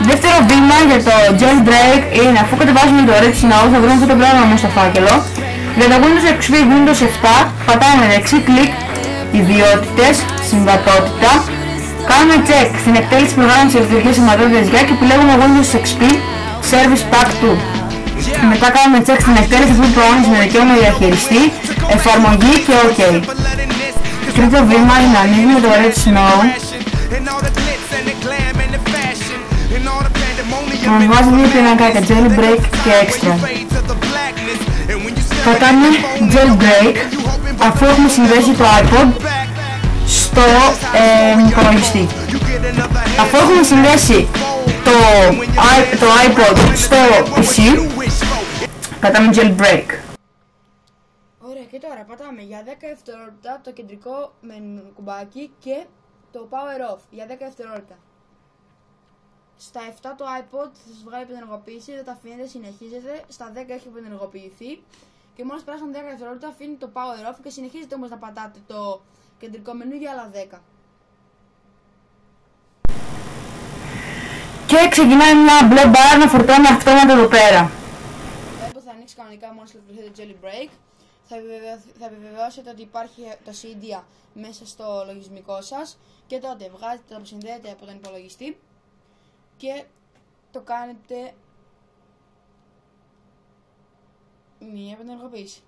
Δεύτερο βήμα για το jailbreak είναι, αφού κατεβάζουμε το Red Snow, θα βρούμε αυτό το πράγμα μέσα στο φάκελο. Για το Windows XP, Windows 7, πατάμε δεξί κλικ, ιδιότητες, συμβατότητα. Κάνουμε check στην εκτέλεση προγράμματος της λειτουργίας σηματότητας για και επιλέγουμε Windows XP Service Pack 2. Μετά κάνουμε check στην εκτέλεση αυτού του προγράμματος με δικαίωμα διαχειριστή, εφαρμογή και OK. Τρίτο βήμα είναι να ανοίγουμε το Red Snow. Μας βάζει δύο πινακάκια, jailbreak και extra. Πατάμε jailbreak αφού έχουμε συνδέσει το iPod στο υπολογιστή. Αφού έχουμε συνδέσει το iPod στο PC, πατάμε jailbreak. Ωραία, και τώρα πατάμε για 10 δευτερόλεπτα το κεντρικό κουμπάκι και το power off για 10 δευτερόλεπτα. Στα 7 το iPod θα σας βγάλει επενεργοποίηση, δεν τα αφήνετε, συνεχίζετε. Στα 10 έχει επενεργοποιηθεί και μόλις περάσαν 10 δευτερόλεπτα αφήνει το power off και συνεχίζετε όμως να πατάτε το κεντρικό μενού για άλλα 10. Και ξεκινάει μια μπλε μπάρα να φορτώνει αυτόματα εδώ πέρα. Το iPod θα ανοίξει κανονικά μόλις ολοκληρωθεί το jailbreak. Θα επιβεβαιώσετε ότι υπάρχει το CD μέσα στο λογισμικό σας και τότε βγάζετε το που συνδέεται από τον υπολογιστή και το κάνετε μία επενεργοποίηση.